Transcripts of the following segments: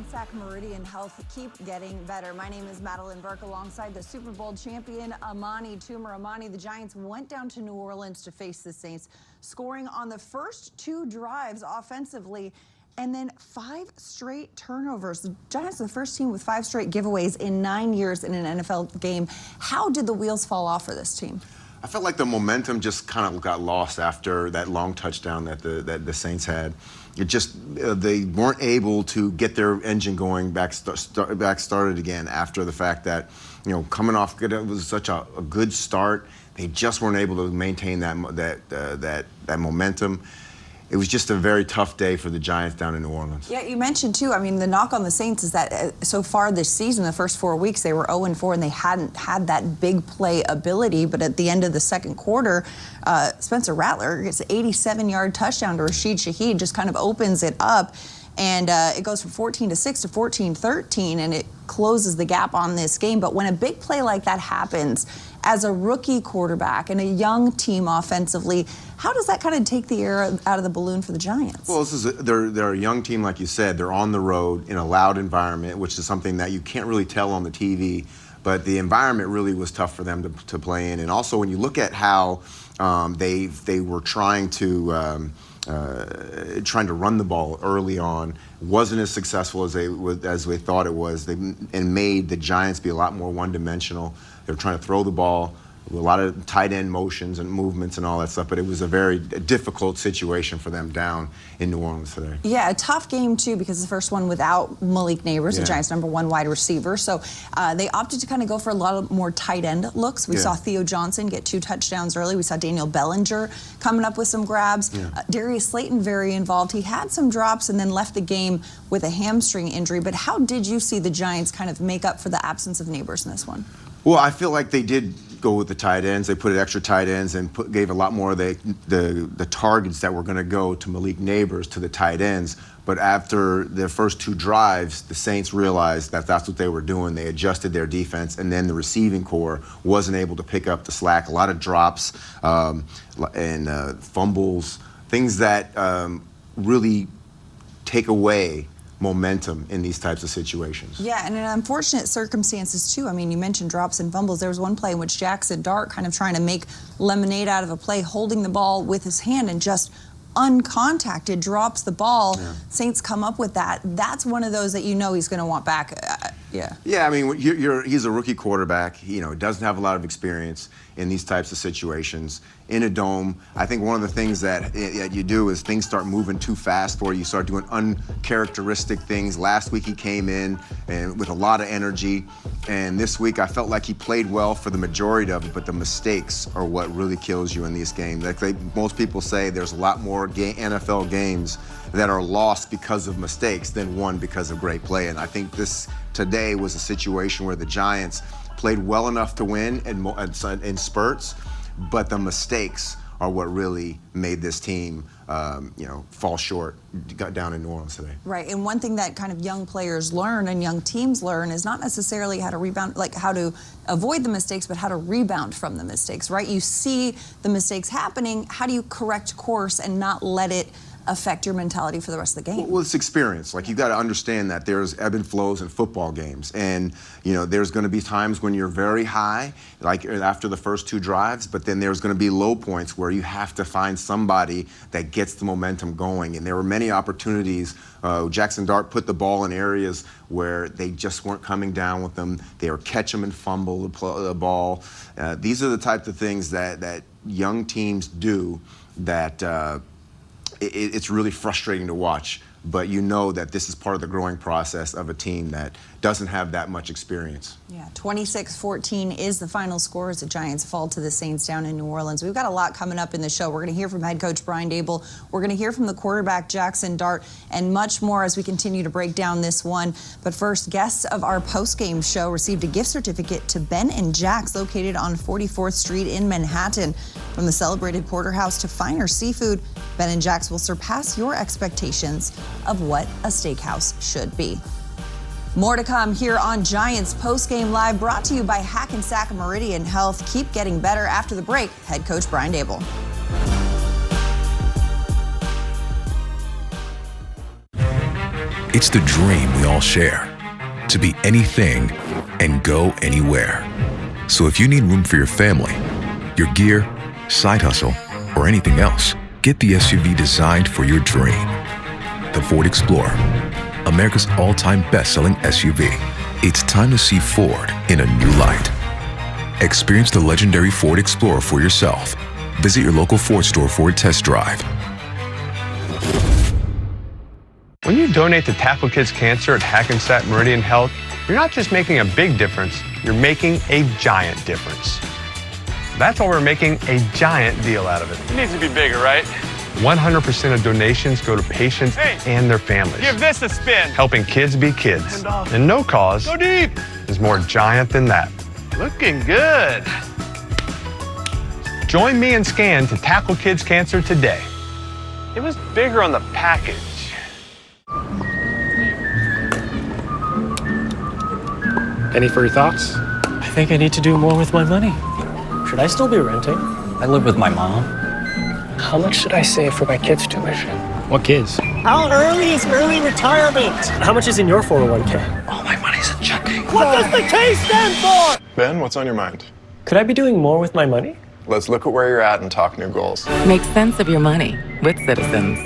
Hackensack Meridian Health keep getting better. My name is Madeline Burke alongside the Super Bowl champion Amani Toomer. Amani, the Giants went down to New Orleans to face the Saints, scoring on the first 2 drives offensively and then 5 straight turnovers. The Giants are the first team with 5 straight giveaways in 9 years in an NFL game. How did the wheels fall off for this team? I felt like the momentum just kind of got lost after that long touchdown that the Saints had. It just they weren't able to get their engine going back started again after the fact that, you know, coming off it was such a good start. They just weren't able to maintain that momentum. It was just a very tough day for the Giants down in New Orleans. Yeah, you mentioned too, I mean, the knock on the Saints is that so far this season, the first 4 weeks, they were 0-4 and they hadn't had that big play ability. But at the end of the second quarter, Spencer Rattler gets an 87-yard touchdown to Rashid Shaheed, just kind of opens it up. And it goes from 14-6 to 14-13, and it closes the gap on this game. But when a big play like that happens, as a rookie quarterback and a young team offensively, how does that kind of take the air out of the balloon for the Giants? Well, they're a young team, like you said. They're on the road in a loud environment, which is something that you can't really tell on the TV. But the environment really was tough for them to play in. And also, when you look at how they were trying to run the ball early on, wasn't as successful as they thought it was. And made the Giants be a lot more one-dimensional. They were trying to throw the ball, a lot of tight end motions and movements and all that stuff, but it was a very difficult situation for them down in New Orleans today. Yeah, a tough game too, because the first one without Malik Neighbors, the Giants' #1 wide receiver. So they opted to kind of go for a lot of more tight end looks. We saw Theo Johnson get 2 touchdowns early. We saw Daniel Bellinger coming up with some grabs. Darius Slayton very involved. He had some drops and then left the game with a hamstring injury. But how did you see the Giants kind of make up for the absence of Neighbors in this one? Well, I feel like they did go with the tight ends. They put extra tight ends and gave a lot more of the targets that were going to go to Malik Neighbors to the tight ends. But after their first 2 drives, the Saints realized that that's what they were doing. They adjusted their defense, and then the receiving core wasn't able to pick up the slack. A lot of drops and fumbles, things that really take away momentum in these types of situations. Yeah, and in unfortunate circumstances too. I mean, you mentioned drops and fumbles. There was one play in which Jackson Dart kind of trying to make lemonade out of a play, holding the ball with his hand and just uncontacted drops the ball. Saints come up with that. That's one of those that you know he's going to want back. Yeah, I mean, he's a rookie quarterback. He, doesn't have a lot of experience in these types of situations. In a dome, I think one of the things that you do is things start moving too fast for you. You start doing uncharacteristic things. Last week he came in and with a lot of energy, and this week I felt like he played well for the majority of it, but the mistakes are what really kills you in these games. Like most people say, there's a lot more NFL games that are lost because of mistakes than won because of great play. And I think this today was a situation where the Giants played well enough to win in spurts, but the mistakes are what really made this team, fall short down in New Orleans today. Right, and one thing that kind of young players learn and young teams learn is not necessarily how to rebound, like how to avoid the mistakes, but how to rebound from the mistakes, right? You see the mistakes happening, how do you correct course and not let it affect your mentality for the rest of the game? Well, it's experience. Like, you got to understand that there's ebb and flows in football games. And, there's going to be times when you're very high, like after the first 2 drives, but then there's going to be low points where you have to find somebody that gets the momentum going. And there were many opportunities. Jackson Dart put the ball in areas where they just weren't coming down with them. They were catch them and fumble the ball. These are the types of things that young teams do that it's really frustrating to watch, but you know that this is part of the growing process of a team that doesn't have that much experience. Yeah, 26-14 is the final score as the Giants fall to the Saints down in New Orleans. We've got a lot coming up in the show. We're going to hear from head coach Brian Daboll. We're going to hear from the quarterback Jackson Dart and much more as we continue to break down this one. But first, guests of our post-game show received a gift certificate to Ben and Jack's located on 44th Street in Manhattan. From the celebrated porterhouse to finer seafood, Ben and Jack's will surpass your expectations of what a steakhouse should be. More to come here on Giants Postgame Live, brought to you by Hackensack Meridian Health. Keep getting better. After the break, head coach Brian Daboll. It's the dream we all share, to be anything and go anywhere. So if you need room for your family, your gear, side hustle, or anything else, get the SUV designed for your dream. The Ford Explorer, America's all-time best-selling SUV. It's time to see Ford in a new light. Experience the legendary Ford Explorer for yourself. Visit your local Ford store for a test drive. When you donate to Tackle Kids Cancer at Hackensack Meridian Health, you're not just making a big difference, you're making a giant difference. That's why we're making a giant deal out of it. It needs to be bigger, right? 100% of donations go to patients and their families. Give this a spin. Helping kids be kids. And no cause Go deep. is more giant than that. Looking good. Join me and Scan to tackle kids' cancer today. It was bigger on the package. Any further thoughts? I think I need to do more with my money. Should I still be renting? I live with my mom. How much should I save for my kids' tuition? What kids? How early is early retirement? How much is in your 401k? All my money's in checking. What does the K stand for? Ben, what's on your mind? Could I be doing more with my money? Let's look at where you're at and talk new goals. Make sense of your money with Citizens.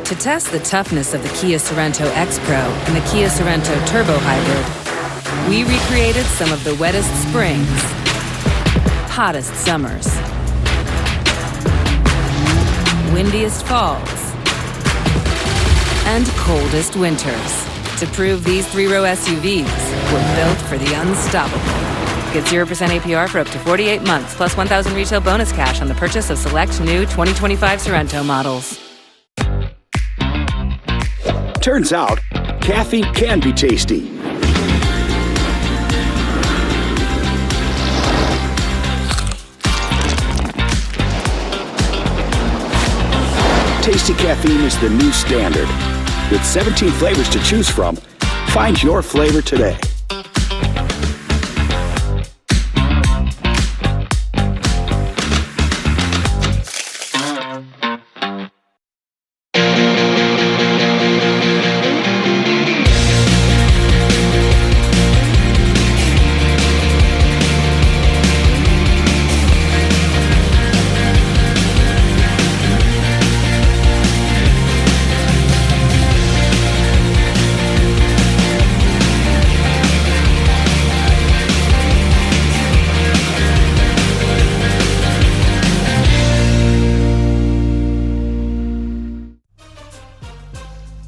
To test the toughness of the Kia Sorento X-Pro and the Kia Sorento Turbo Hybrid, we recreated some of the wettest springs, hottest summers, windiest falls, and coldest winters to prove these three-row SUVs were built for the unstoppable. Get 0% APR for up to 48 months, plus $1,000 retail bonus cash on the purchase of select new 2025 Sorento models. Turns out, caffeine can be tasty. Tasty caffeine is the new standard. With 17 flavors to choose from, find your flavor today.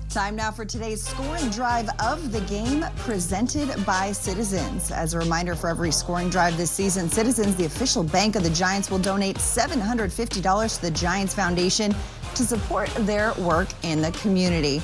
Time now for today's scoring drive of the game, presented by Citizens. As a reminder, for every scoring drive this season, Citizens, the official bank of the Giants, will donate $750 to the Giants Foundation to support their work in the community.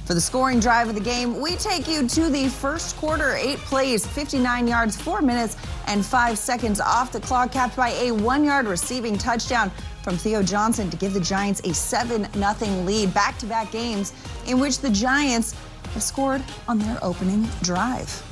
For the scoring drive of the game, we take you to the first quarter. 8 plays, 59 yards, 4 minutes and 5 seconds off the clock, capped by a 1-yard receiving touchdown from Theo Johnson to give the Giants a 7-0 lead. Back-to-back games in which the Giants have scored on their opening drive.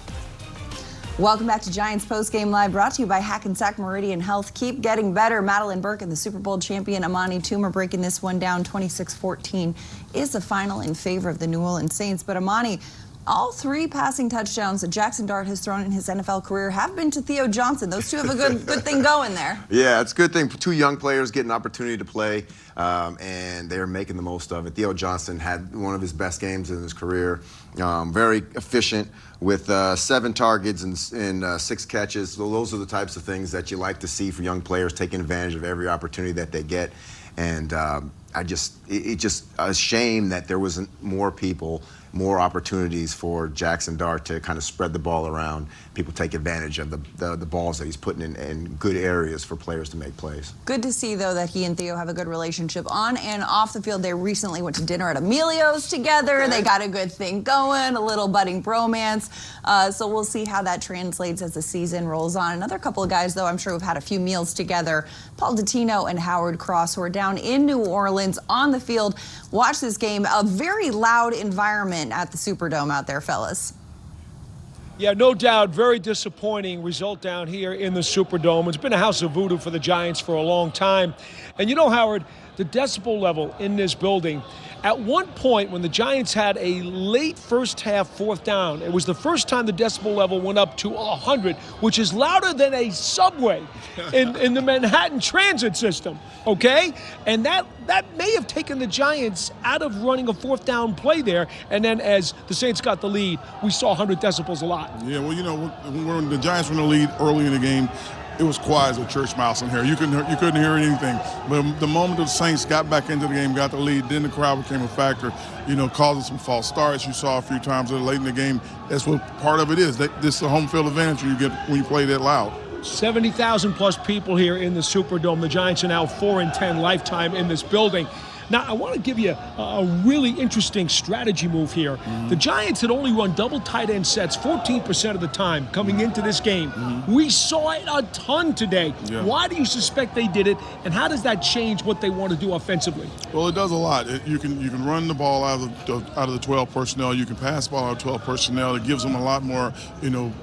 Welcome back to Giants Postgame Live, brought to you by Hackensack Meridian Health. Keep getting better. Madeline Burke and the Super Bowl champion Amani Toomer breaking this one down 26-14 is the final in favor of the New Orleans Saints. But Amani, all 3 passing touchdowns that Jackson Dart has thrown in his NFL career have been to Theo Johnson. Those two have a good thing going there. Yeah, it's a good thing. 2 young players get an opportunity to play, and they're making the most of it. Theo Johnson had one of his best games in his career. Very efficient with 7 targets and 6 catches. So those are the types of things that you like to see for young players, taking advantage of every opportunity that they get. And it's just a shame that there wasn't more opportunities for Jackson Dart to kind of spread the ball around. People take advantage of the balls that he's putting in good areas for players to make plays. Good to see, though, that he and Theo have a good relationship on and off the field. They recently went to dinner at Emilio's together. Okay. They got a good thing going, a little budding bromance. So we'll see how that translates as the season rolls on. Another couple of guys, though, I'm sure have had a few meals together. Paul Dottino and Howard Cross, who are down in New Orleans on the field. Watch this game. A very loud environment at the Superdome out there, fellas. Yeah, no doubt. Very disappointing result down here in the Superdome. It's been a house of voodoo for the Giants for a long time. And you know, Howard, the decibel level in this building, At one point, when the Giants had a late first half 4th down, it was the first time the decibel level went up to 100, which is louder than a subway in the Manhattan transit system, okay? And that may have taken the Giants out of running a 4th down play there. And then as the Saints got the lead, we saw 100 decibels a lot. Yeah, well, when the Giants were in the lead early in the game, it was quiet as a church mouse in here. You couldn't hear anything. But the moment the Saints got back into the game, got the lead, then the crowd became a factor, causing some false starts. You saw a few times late in the game. That's what part of it is. This is the home field advantage you get when you play that loud. 70,000 plus people here in the Superdome. The Giants are now 4-10 lifetime in this building. Now, I want to give you a really interesting strategy move here. The Giants had only run double tight end sets 14% of the time coming into this game. We saw it a ton today. Yeah. Why do you suspect they did it, and how does that change what they want to do offensively? Well, it does a lot. You can run the ball out of the 12 personnel. You can pass the ball out of 12 personnel. It gives them a lot more,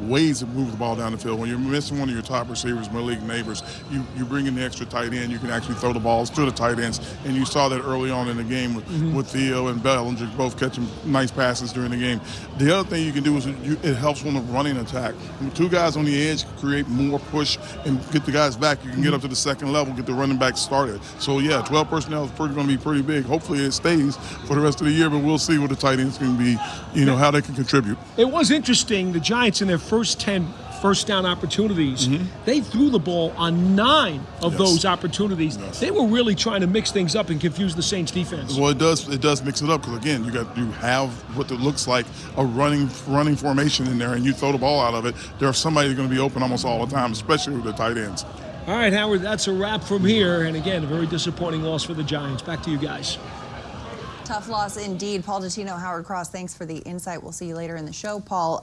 ways to move the ball down the field. When you're missing one of your top receivers, Malik Neighbors, you bring in the extra tight end. You can actually throw the balls to the tight ends, and you saw that early on in the game with Theo and Bellinger both catching nice passes during the game. The other thing you can do is it helps on the running attack. With 2 guys on the edge create more push and get the guys back. You can get up to the second level, get the running back started. So, 12 personnel is going to be pretty big. Hopefully it stays for the rest of the year, but we'll see what the tight ends can be, how they can contribute. It was interesting, the Giants in their first 10 first down opportunities, they threw the ball on 9 of those opportunities. They were really trying to mix things up and confuse the Saints defense. Well, it does mix it up because, again, you have what it looks like a running formation in there, and you throw the ball out of it. There's somebody going to be open almost all the time, especially with the tight ends. All right, Howard, that's a wrap from here. And again, a very disappointing loss for the Giants. Back to you guys. Tough loss indeed. Paul Dottino, Howard Cross, thanks for the insight. We'll see you later in the show, Paul.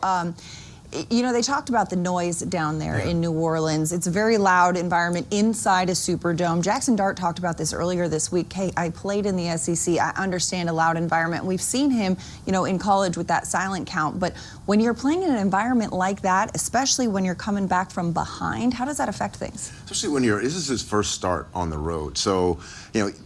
They talked about the noise down there in New Orleans. It's a very loud environment inside a Superdome. Jackson Dart talked about this earlier this week. Hey, I played in the SEC. I understand a loud environment. We've seen him, in college with that silent count. But when you're playing in an environment like that, especially when you're coming back from behind, how does that affect things? Especially when this is his first start on the road. So,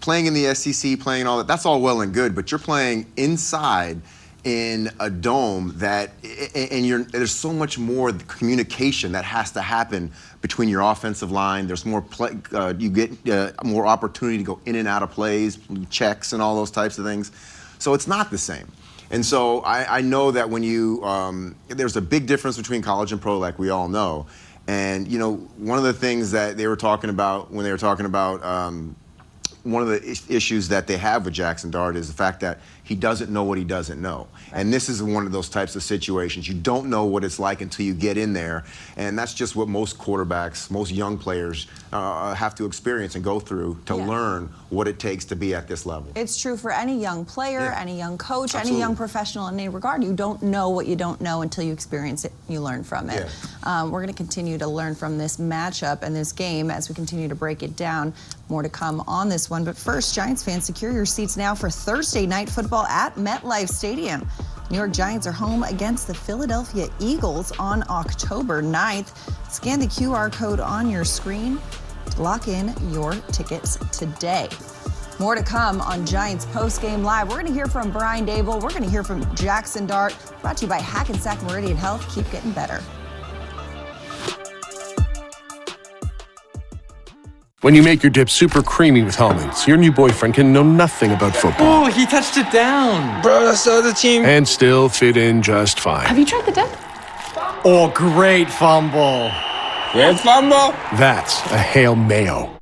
playing in the SEC, playing all that, that's all well and good, but you're playing inside in a dome there's so much more communication that has to happen between your offensive line. There's more you get more opportunity to go in and out of plays, checks, and all those types of things. So it's not the same. And so I know that when there's a big difference between college and pro, like we all know. And one of the things that they were talking about when they were talking about one of the issues that they have with Jackson Dart is the fact that he doesn't know what he doesn't know. Right. And this is one of those types of situations. You don't know what it's like until you get in there. And that's just what most quarterbacks, most young players have to experience and go through to learn what it takes to be at this level. It's true for any young player, any young coach, any young professional in any regard. You don't know what you don't know until you experience it, you learn from it. Yeah. We're going to continue to learn from this matchup and this game as we continue to break it down. More to come on this one. But first, Giants fans, secure your seats now for Thursday night football at MetLife Stadium. New York Giants are home against the Philadelphia Eagles on October 9th. Scan the QR code on your screen to lock in your tickets today. More to come on Giants Postgame Live. We're going to hear from Brian Daboll. We're going to hear from Jackson Dart. Brought to you by Hackensack Meridian Health. Keep getting better. When you make your dip super creamy with almonds, your new boyfriend can know nothing about football. Oh, he touched it down. Bro, that's the other team. And still fit in just fine. Have you tried the dip? Oh, great fumble. Great fumble? That's a Hail Mayo.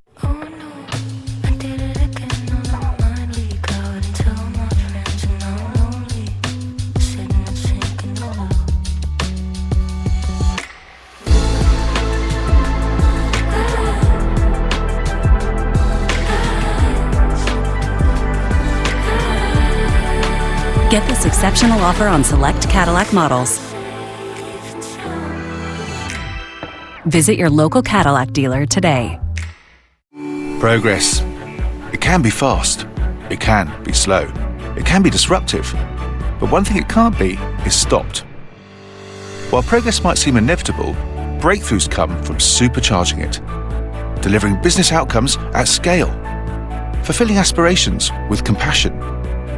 Get this exceptional offer on select Cadillac models. Visit your local Cadillac dealer today. Progress. It can be fast. It can be slow. It can be disruptive. But one thing it can't be is stopped. While progress might seem inevitable, breakthroughs come from supercharging it. Delivering business outcomes at scale. Fulfilling aspirations with compassion.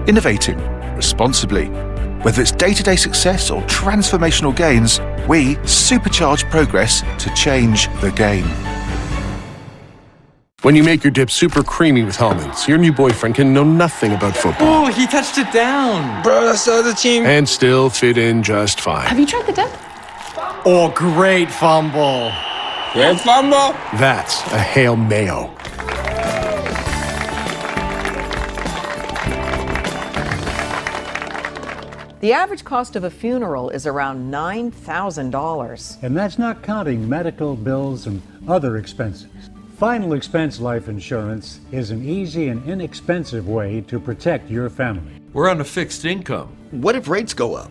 innovating responsibly. Whether it's day-to-day success or transformational gains, we supercharge progress to change the game. When you make your dip super creamy with almonds, your new boyfriend can know nothing about football. Oh, he touched it down. Bro, that's the other team. And still fit in just fine. Have you tried the dip? Oh, great fumble. Great fumble. That's a Hail Mayo. The average cost of a funeral is around $9,000. And that's not counting medical bills and other expenses. Final Expense Life Insurance is an easy and inexpensive way to protect your family. We're on a fixed income. What if rates go up?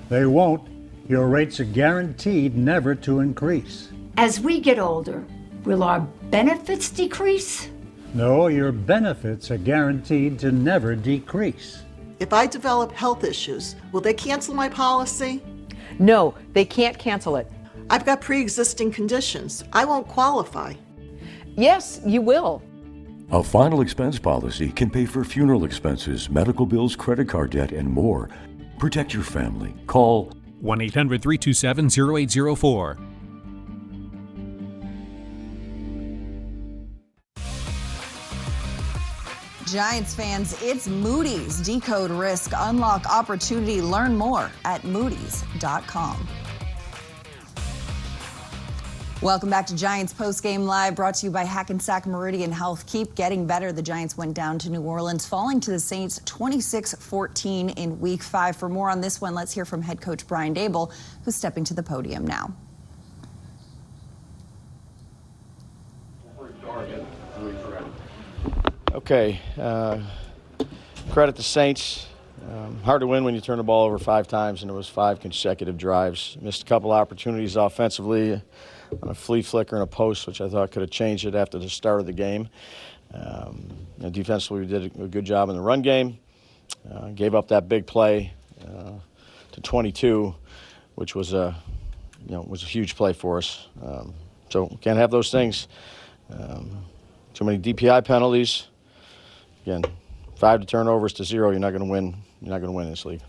They won't. Your rates are guaranteed never to increase. As we get older, will our benefits decrease? No, your benefits are guaranteed to never decrease. If I develop health issues, will they cancel my policy? No, they can't cancel it. I've got pre-existing conditions. I won't qualify. Yes, you will. A final expense policy can pay for funeral expenses, medical bills, credit card debt, and more. Protect your family. Call 1-800-327-0804. Giants fans, it's Moody's. Decode risk, unlock opportunity. Learn more at moodys.com. Welcome back to Giants Postgame Live, brought to you by Hackensack Meridian Health. Keep getting better. The Giants went down to New Orleans, falling to the Saints 26-14 in Week 5. For more on this one, let's hear from head coach Brian Daboll, who's stepping to the podium now. Okay, credit the Saints. Hard to win when you turn the ball over 5 times, and it was 5 consecutive drives. Missed a couple opportunities offensively on a flea flicker and a post, which I thought could have changed it after the start of the game. Defensively, we did a good job in the run game. Gave up that big play to 22, which was a huge play for us. So can't have those things. Too many DPI penalties. Again, 5 turnovers to 0. You're not going to win. You're not going to win this league.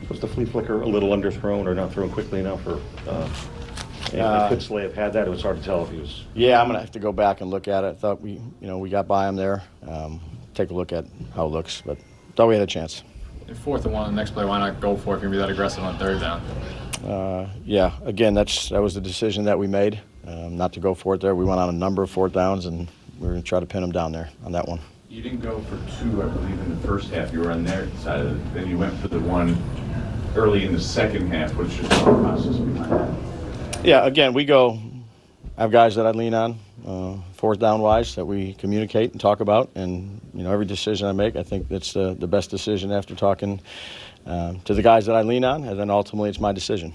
Was the flea flicker a little underthrown or not thrown quickly enough? Or could Slay have had that? It was hard to tell if he was. Yeah, I'm going to have to go back and look at it. I thought we got by him there. Take a look at how it looks, but thought we had a chance. 4th and 1, the next play, why not go for it if you're going to be that aggressive on 3rd down? Yeah, again, that was the decision that we made, not to go for it there. We went on a number of 4th downs, and we were going to try to pin them down there on that one. You didn't go for 2, I believe, in the first half. You were on their side of it. Then you went for the 1 early in the second half. What's your thought process behind that? Yeah, again, I have guys that I lean on, 4th down wise, that we communicate and talk about. And, every decision I make, I think that's the best decision after talking to the guys that I lean on, and then ultimately it's my decision.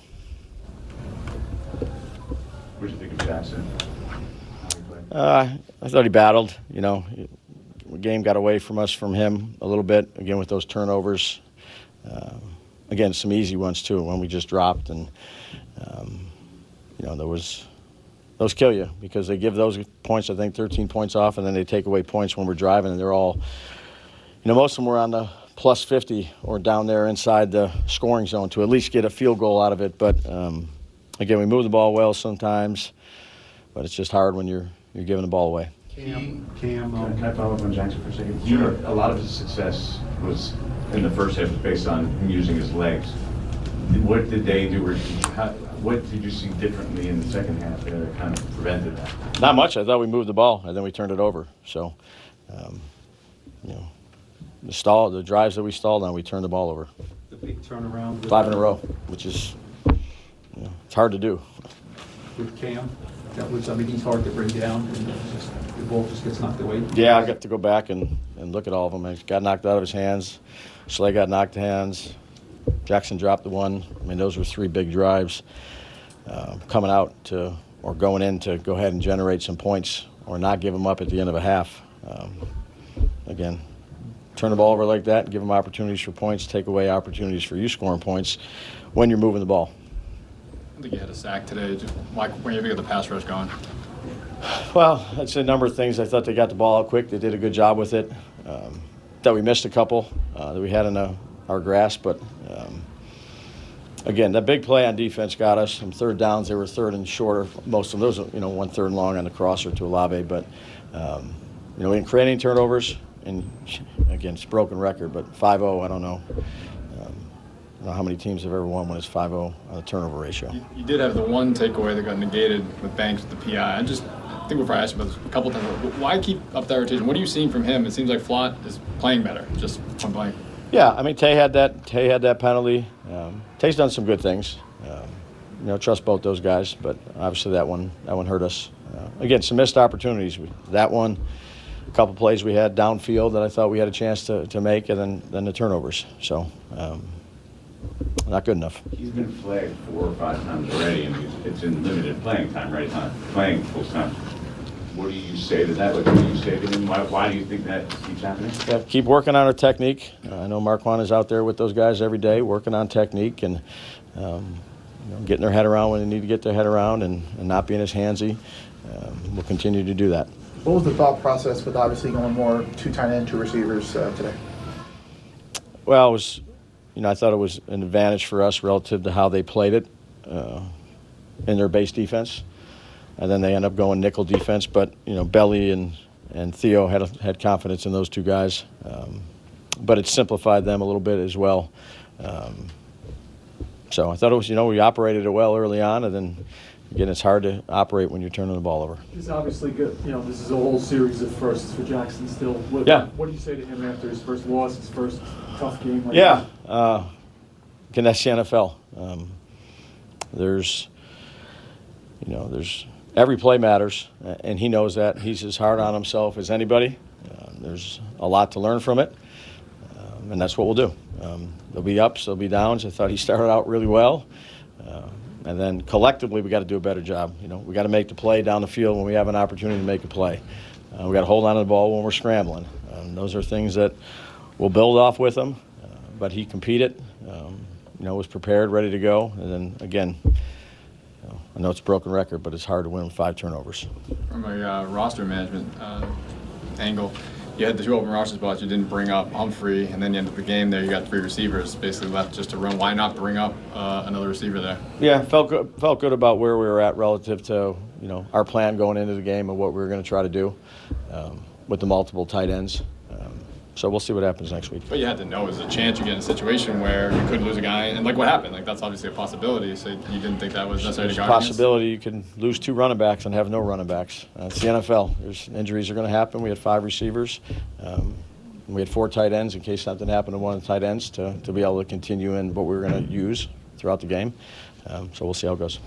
What did you think of Jackson? I thought he battled. The game got away from him a little bit, again, with those turnovers. Again, some easy ones, too, when we just dropped. And, those kill you because they give those points, I think, 13 points off, and then they take away points when we're driving, and they're all, most of them were on the plus 50 or down there inside the scoring zone to at least get a field goal out of it. But, again, we move the ball well sometimes, but it's just hard when you're giving the ball away. Can I follow up on Jackson for a second? Sure. A lot of his success was in the first half was based on him using his legs. What did they do? What did you see differently in the second half that kind of prevented that? Not much. I thought we moved the ball, and then we turned it over. So, the drives that we stalled on, we turned the ball over. The big turnaround. 5 in a row, which is, it's hard to do. With Cam, he's hard to bring down, and the ball just gets knocked away. Yeah, I got to go back and look at all of them. He got knocked out of his hands. Slay got knocked hands. Jackson dropped the 1. Those were 3 big drives coming out or going in to go ahead and generate some points or not give them up at the end of a half. Again, turn the ball over like that, give them opportunities for points, take away opportunities for you scoring points when you're moving the ball. I think you had a sack today. Mike, when you think of the pass rush going? Well, it's a number of things. I thought they got the ball out quick. They did a good job with it. That we missed a couple that we had in our grasp, but again, that big play on defense got us some third downs. They were third and shorter. Most of them, those, 1 third and long on the crosser to Olave, but we didn't create any turnovers. And again, it's a broken record, but 5-0, I don't know. I don't know how many teams have ever won when it's 5-0 on the turnover ratio. You did have the one takeaway that got negated with Banks with the PI. I think we've probably asked you about this a couple times, but why keep up that rotation? What are you seeing from him? It seems like Flott is playing better, just point blank. Yeah, I mean, Tay had that penalty. Tay's done some good things. Trust both those guys, but obviously that one hurt us. Again, some missed opportunities. That one, a couple plays we had downfield that I thought we had a chance to make, and then the turnovers. So, not good enough. He's been flagged 4 or 5 times already, and it's in limited playing time, right? It's not playing full time. What do you say to that? What do you say to him? Why do you think that keeps happening? Yeah, keep working on our technique. I know Marquand is out there with those guys every day working on technique and getting their head around when they need to get their head around and not being as handsy. We'll continue to do that. What was the thought process with obviously going more 2 tight end, 2 receivers today? Well, it was, I thought it was an advantage for us relative to how they played it in their base defense. And then they end up going nickel defense. But, Belly and Theo had confidence in those 2 guys. But it simplified them a little bit as well. So I thought it was, we operated it well early on. And then, again, it's hard to operate when you're turning the ball over. It's obviously good. This is a whole series of firsts for Jackson still. What do you say to him after his first loss, his first tough game? Again, that's the NFL. There's every play matters, and he knows that. He's as hard on himself as anybody. There's a lot to learn from it, and that's what we'll do. There'll be ups, there'll be downs. I thought he started out really well. And then collectively, we got to do a better job. We got to make the play down the field when we have an opportunity to make a play. We got to hold on to the ball when we're scrambling. Those are things that we'll build off with him. But he competed, was prepared, ready to go. And then again, I know it's a broken record, but it's hard to win with 5 turnovers. From a roster management angle, you had the 2 open roster spots. You didn't bring up Humphrey, and then you ended the game there. You got 3 receivers basically left just to run. Why not bring up another receiver there? Yeah, felt good about where we were at relative to our plan going into the game and what we were going to try to do with the multiple tight ends. So we'll see what happens next week. But you had to know there's a chance you get in a situation where you could lose a guy, and like what happened, that's obviously a possibility. So you didn't think that was necessary to guard against? There's a possibility you can lose 2 running backs and have no running backs. It's the NFL. There's injuries are going to happen. We had 5 receivers. We had 4 tight ends in case something happened to one of the tight ends to be able to continue in what we were going to use throughout the game. So we'll see how it goes.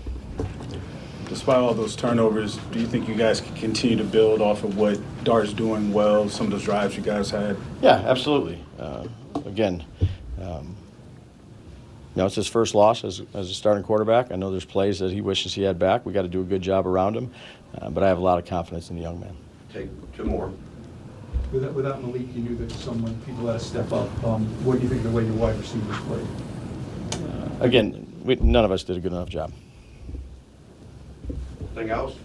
Despite all those turnovers, do you think you guys can continue to build off of what Dart's doing well, some of those drives you guys had? Yeah, absolutely. Again, it's his first loss as a starting quarterback. I know there's plays that he wishes he had back. We got to do a good job around him, but I have a lot of confidence in the young man. Take 2 more. Without Malik, you knew that people had to step up. What do you think of the way your wide receivers played? Again, none of us did a good enough job. Anything else?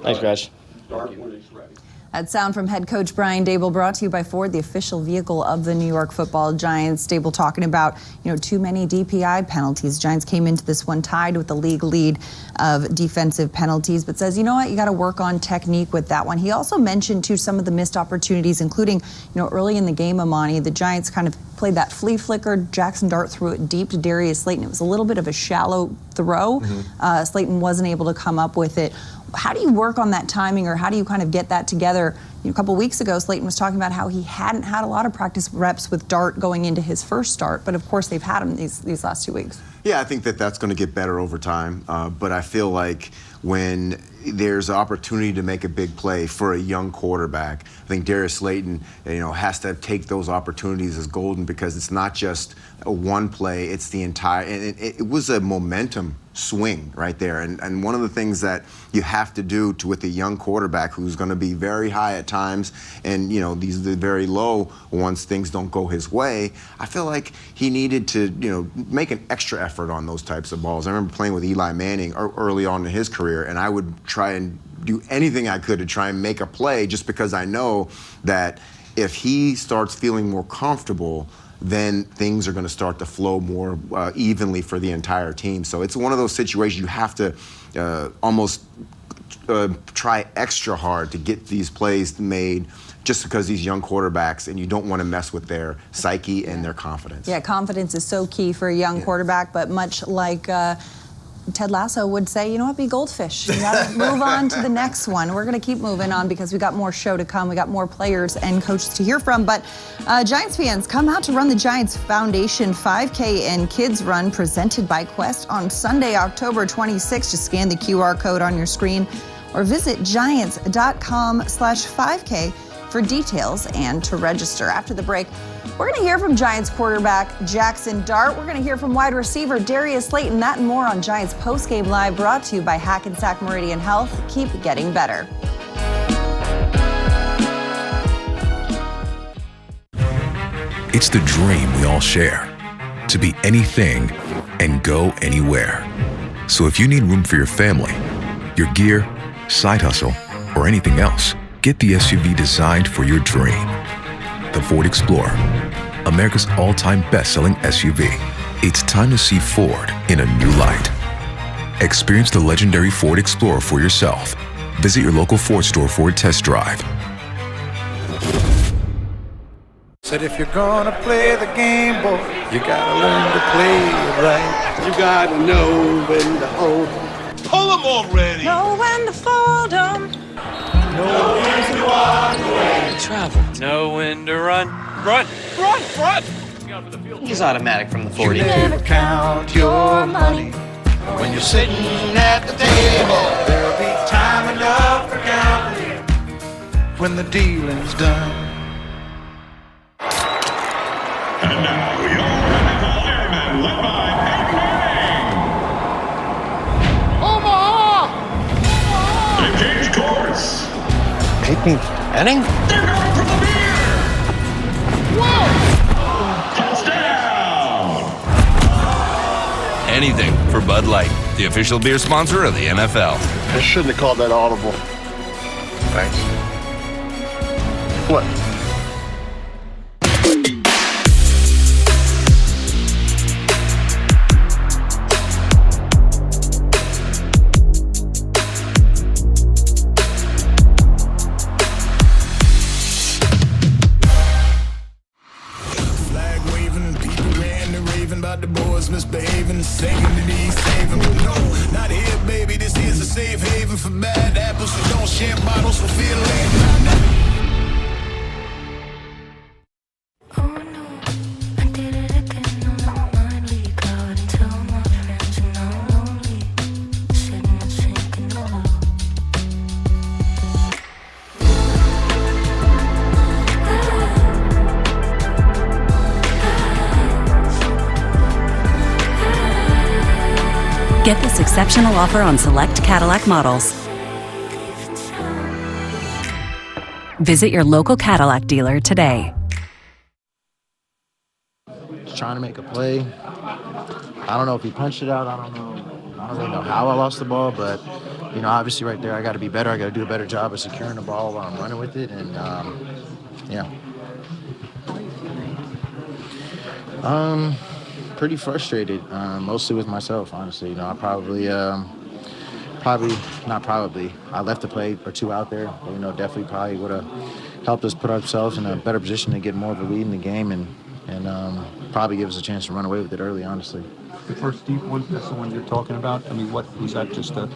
Thanks, guys. Start when it's ready. That sound from head coach Brian Daboll, brought to you by Ford, the official vehicle of the New York Football Giants. Daboll talking about, too many DPI penalties. Giants came into this one tied with the league lead of defensive penalties, but says, you know what, you got to work on technique with that one. He also mentioned, too, some of the missed opportunities, including, early in the game, Amani, the Giants kind of played that flea flicker. Jackson Dart threw it deep to Darius Slayton. It was a little bit of a shallow throw. Slayton wasn't able to come up with it. How do you work on that timing, or how do you kind of get that together? A couple weeks ago, Slayton was talking about how he hadn't had a lot of practice reps with Dart going into his first start, but of course they've had him these last 2 weeks. Yeah, I think that's going to get better over time, but I feel like when there's an opportunity to make a big play for a young quarterback, I think Darius Slayton, has to take those opportunities as golden, because it's not just a one play, it's the entire, and it was a momentum swing right there. And one of the things that you have to do with a young quarterback who's going to be very high at times, and these are the very low once things don't go his way, I feel like he needed to make an extra effort on those types of balls. I remember playing with Eli Manning early on in his career, and I would try and do anything I could to try and make a play, just because I know that if he starts feeling more comfortable, then things are going to start to flow more evenly for the entire team. So it's one of those situations you have to almost try extra hard to get these plays made, just because these young quarterbacks, and you don't want to mess with their psyche and their confidence. Yeah, confidence is so key for a young quarterback, but much like Ted Lasso would say, you know what, be goldfish. You got to move on to the next one. We're going to keep moving on because we got more show to come. We got more players and coaches to hear from. But Giants fans, come out to run the Giants Foundation 5K and Kids Run presented by Quest on Sunday, October 26th. Just scan the QR code on your screen or visit giants.com/5K for details and to register. After the break, we're going to hear from Giants quarterback Jackson Dart. We're going to hear from wide receiver Darius Slayton. That and more on Giants Postgame Live, brought to you by Hackensack Meridian Health. Keep getting better. It's the dream we all share, to be anything and go anywhere. So if you need room for your family, your gear, side hustle, or anything else, get the SUV designed for your dream. The Ford Explorer, America's all-time best-selling SUV. It's time to see Ford in a new light. Experience the legendary Ford Explorer for yourself. Visit your local Ford store for a test drive. Said if you're gonna play the game, boy, you gotta learn to play it right. You gotta know when to hold 'em. Pull 'em already! Know when to fold 'em. Know when to walk away. Travel. Know when to run. Run! Run! Run! He's automatic from the 40. You never count your money when you're sitting at the table. There'll be time enough for counting when the dealing's done. And now your NFL airman, led by Omaha! They change course. Peyton Manning? They're going for the beer! Whoa! Touchdown! Anything for Bud Light, the official beer sponsor of the NFL. I shouldn't have called that audible. Thanks. What? The boys misbehaving, singing that he's saving, but no, not here, baby. This is a safe haven for bad apples, so don't share bottles for feeling. Get this exceptional offer on select Cadillac models. Visit your local Cadillac dealer today. Just trying to make a play. I don't know if he punched it out. I don't really know how I lost the ball, but you know, obviously right there I got to be better. I got to do a better job of securing the ball while I'm running with it, and yeah. Pretty frustrated, mostly with myself, honestly. You know, I I left a play or two out there. But, you know, definitely probably would have helped us put ourselves in a better position to get more of a lead in the game and probably give us a chance to run away with it early, honestly. The first deep one, that's the one you're talking about? I mean, what was that, just a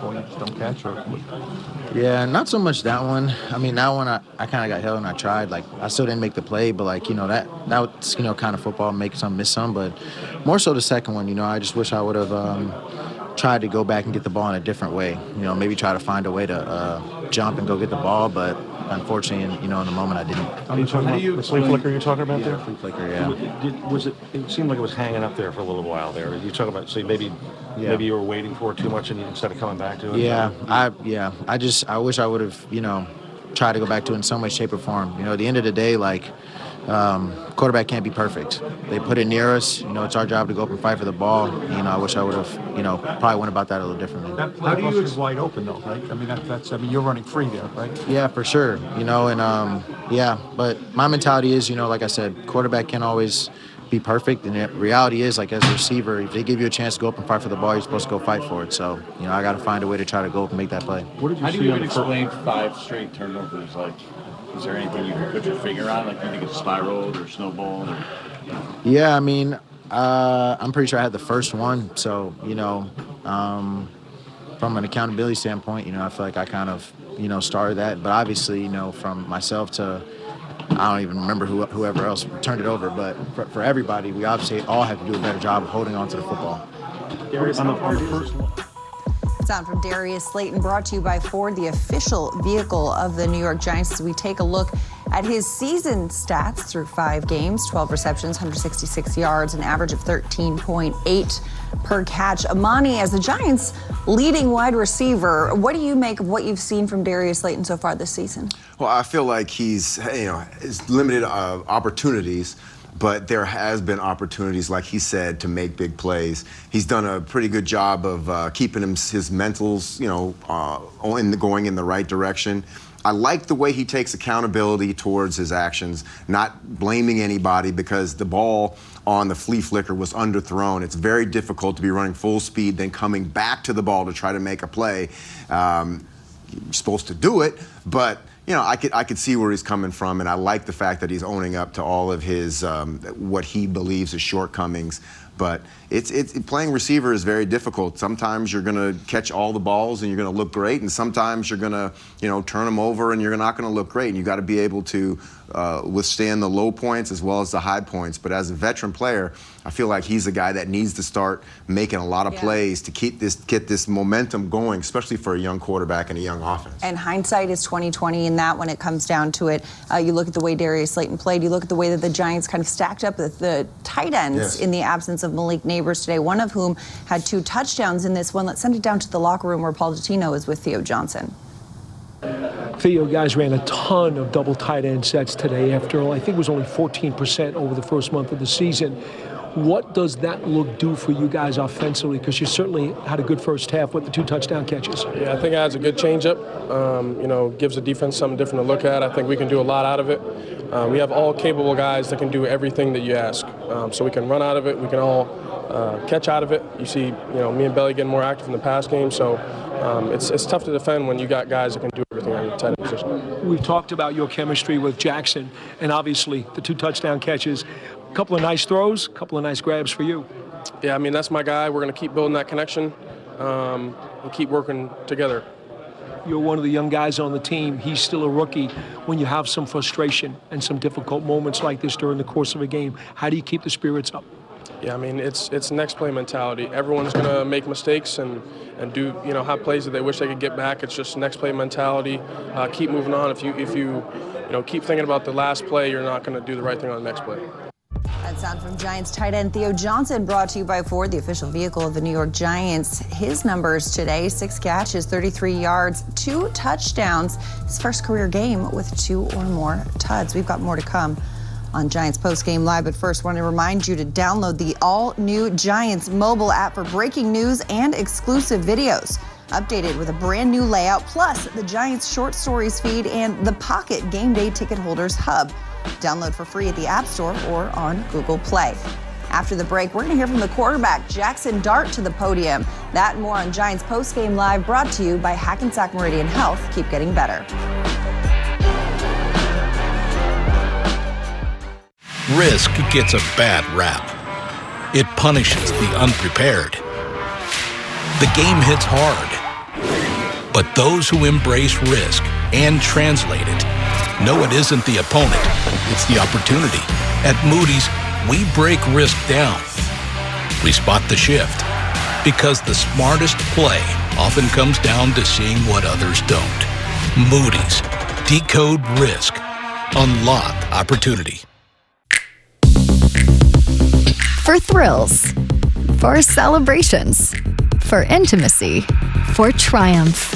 ball you just don't catch? Or what? Yeah, not so much that one. I mean, that one I kind of got held and I tried. Like, I still didn't make the play, but, like, you know, that's, you know, kind of football, make some, miss some. But more so the second one, you know, I just wish I would have tried to go back and get the ball in a different way. You know, maybe try to find a way to jump and go get the ball, but unfortunately, you know, in the moment I didn't. Are you talking about the flea flicker you're talking about there? Flea flicker, yeah. It seemed like it was hanging up there for a little while there. You talking about, so maybe you were waiting for it too much and instead of coming back to it? Yeah, I wish I would have, you know, tried to go back to it in some way, shape, or form. You know, at the end of the day, like, quarterback can't be perfect. They put it near us. You know, it's our job to go up and fight for the ball. You know, I wish I would have, probably went about that a little differently. That play is wide open, though, right? I mean, you're running free there, right? Yeah, for sure. But my mentality is, like I said, quarterback can't always be perfect. And the reality is, like, as a receiver, if they give you a chance to go up and fight for the ball, you're supposed to go fight for it. So, I got to find a way to try to go up and make that play. How do you even explain 5 straight turnovers? Like, is there anything you can put your finger on? Like, do you think it's spiraled or snowballed? Yeah, I mean, I'm pretty sure I had the first one. So, from an accountability standpoint, I feel like I kind of, started that. But obviously, from myself to, I don't even remember whoever else turned it over. But for everybody, we obviously all have to do a better job of holding on to the football. Darius, on the first one. Sound from Darius Slayton, brought to you by Ford, the official vehicle of the New York Giants, as we take a look at his season stats through 5 games, 12 receptions, 166 yards, an average of 13.8 per catch. Amani, as the Giants' leading wide receiver, what do you make of what you've seen from Darius Slayton so far this season? Well, I feel like he's limited opportunities, but there has been opportunities, like he said, to make big plays. He's done a pretty good job of keeping his mentals, going in the right direction. I like the way he takes accountability towards his actions, not blaming anybody because the ball on the flea flicker was underthrown. It's very difficult to be running full speed, then coming back to the ball to try to make a play. You're supposed to do it, but I could see where he's coming from, and I like the fact that he's owning up to all of his what he believes is shortcomings. But it's playing receiver is very difficult. Sometimes you're going to catch all the balls and you're going to look great, and sometimes you're going to turn them over and you're not going to look great. And you got to be able to withstand the low points as well as the high points. But as a veteran player, I feel like he's a guy that needs to start making a lot of plays to get this momentum going, especially for a young quarterback and a young offense. And hindsight is 20/20 in that when it comes down to it. You look at the way Darius Slayton played. You look at the way that the Giants kind of stacked up the tight ends in the absence of Malik Neighbors today, one of whom had 2 touchdowns in this one. Let's send it down to the locker room where Paul Dottino is with Theo Johnson. Theo, guys ran a ton of double tight end sets today after all. I think it was only 14% over the first month of the season. What does that look do for you guys offensively? Because you certainly had a good first half with the 2 touchdown catches. Yeah, I think it adds a good changeup. Gives the defense something different to look at. I think we can do a lot out of it. We have all capable guys that can do everything that you ask. So we can run out of it. We can all catch out of it. You see, me and Belly getting more active in the pass game. So it's tough to defend when you got guys that can do everything on your tight end position. We've talked about your chemistry with Jackson and obviously the 2 touchdown catches. A couple of nice throws, a couple of nice grabs for you. Yeah, I mean, that's my guy. We're going to keep building that connection and keep working together. You're one of the young guys on the team. He's still a rookie. When you have some frustration and some difficult moments like this during the course of a game, how do you keep the spirits up? Yeah, I mean, it's next play mentality. Everyone's going to make mistakes and do, have plays that they wish they could get back. It's just next play mentality. Keep moving on. If you keep thinking about the last play, you're not going to do the right thing on the next play. That sound from Giants tight end Theo Johnson, brought to you by Ford, the official vehicle of the New York Giants. His numbers today: 6 catches, 33 yards, 2 touchdowns. His first career game with 2 or more tuds. We've got more to come on Giants Postgame Live, but first, want to remind you to download the all-new Giants mobile app for breaking news and exclusive videos. Updated with a brand new layout, plus the Giants short stories feed and the Pocket Game Day Ticket Holders Hub. Download for free at the App Store or on Google Play. After the break, we're going to hear from the quarterback, Jackson Dart, to the podium. That and more on Giants Postgame Live, brought to you by Hackensack Meridian Health. Keep getting better. Risk gets a bad rap. It punishes the unprepared. The game hits hard. But those who embrace risk and translate it know it isn't the opponent, it's the opportunity. At Moody's, we break risk down. We spot the shift. Because the smartest play often comes down to seeing what others don't. Moody's, decode risk. Unlock opportunity. For thrills, for celebrations, for intimacy, for triumph.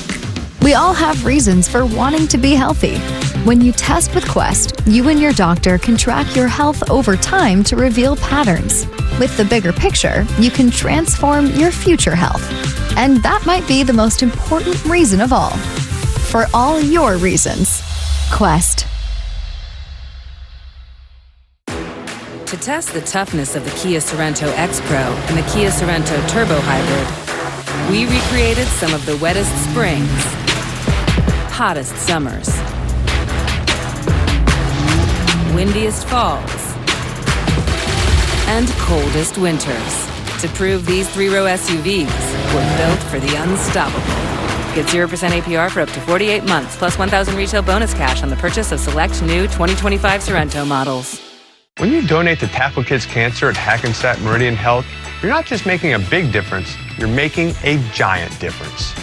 We all have reasons for wanting to be healthy. When you test with Quest, you and your doctor can track your health over time to reveal patterns. With the bigger picture, you can transform your future health. And that might be the most important reason of all. For all your reasons, Quest. To test the toughness of the Kia Sorento X-Pro and the Kia Sorento Turbo Hybrid, we recreated some of the wettest springs, hottest summers, windiest falls, and coldest winters to prove these three-row SUVs were built for the unstoppable. Get 0% APR for up to 48 months, plus $1,000 retail bonus cash on the purchase of select new 2025 Sorento models. When you donate to Tackle Kids Cancer at Hackensack Meridian Health, you're not just making a big difference, you're making a giant difference.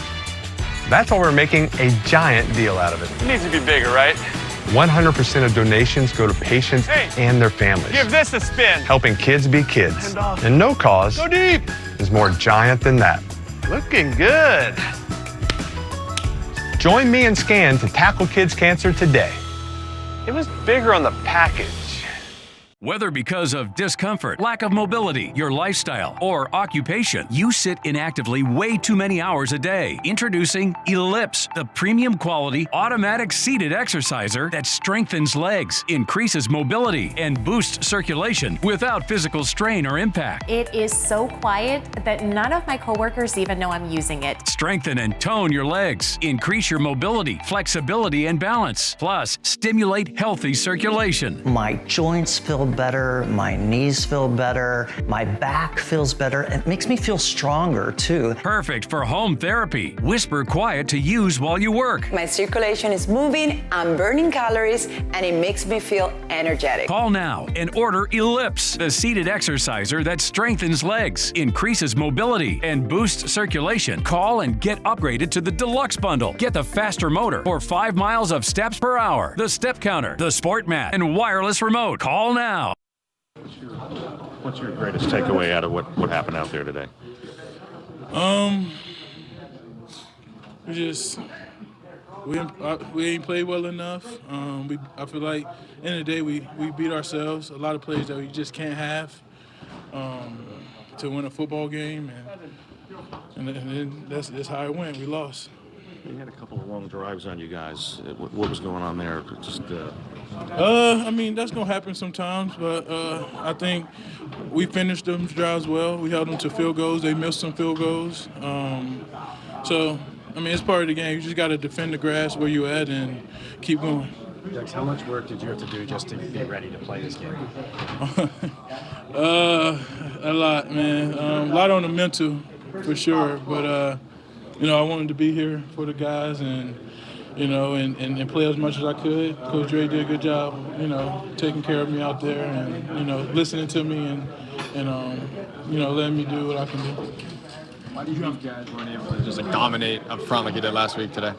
That's why we're making a giant deal out of it. It needs to be bigger, right? 100% of donations go to patients and their families. Give this a spin. Helping kids be kids. And no cause Go deep. is more giant than that. Looking good. Join me and Scan to tackle kids cancer today. It was bigger on the package. Whether because of discomfort, lack of mobility, your lifestyle, or occupation, you sit inactively way too many hours a day. Introducing Ellipse, the premium quality automatic seated exerciser that strengthens legs, increases mobility, and boosts circulation without physical strain or impact. It is so quiet that none of my coworkers even know I'm using it. Strengthen and tone your legs, increase your mobility, flexibility, and balance. Plus, stimulate healthy circulation. My joints feel better, my knees feel better, my back feels better. It makes me feel stronger too. Perfect for home therapy. Whisper quiet to use while you work. My circulation is moving, I'm burning calories, and it makes me feel energetic. Call now and order Ellipse, the seated exerciser that strengthens legs, increases mobility, and boosts circulation. Call and get upgraded to the Deluxe Bundle. Get the faster motor or 5 miles of steps per hour, the step counter, the sport mat, and wireless remote. Call now. What's your greatest takeaway out of what happened out there today? We ain't played well enough. I feel like in the day we beat ourselves. A lot of plays that we just can't have to win a football game, and then that's how it went. We lost. You had a couple of long drives on you guys. What was going on there? I mean, that's going to happen sometimes, but I think we finished them drives well. We held them to field goals. They missed some field goals. So, I mean, it's part of the game. You just got to defend the grass where you're at and keep going. Dex, how much work did you have to do just to be ready to play this game? A lot, man. A lot on the mental, for sure. But, I wanted to be here for the guys and play as much as I could. Coach Dre did a good job, taking care of me out there and, listening to me and letting me do what I can do. Why do you think guys weren't able to just dominate up front like you did last week today?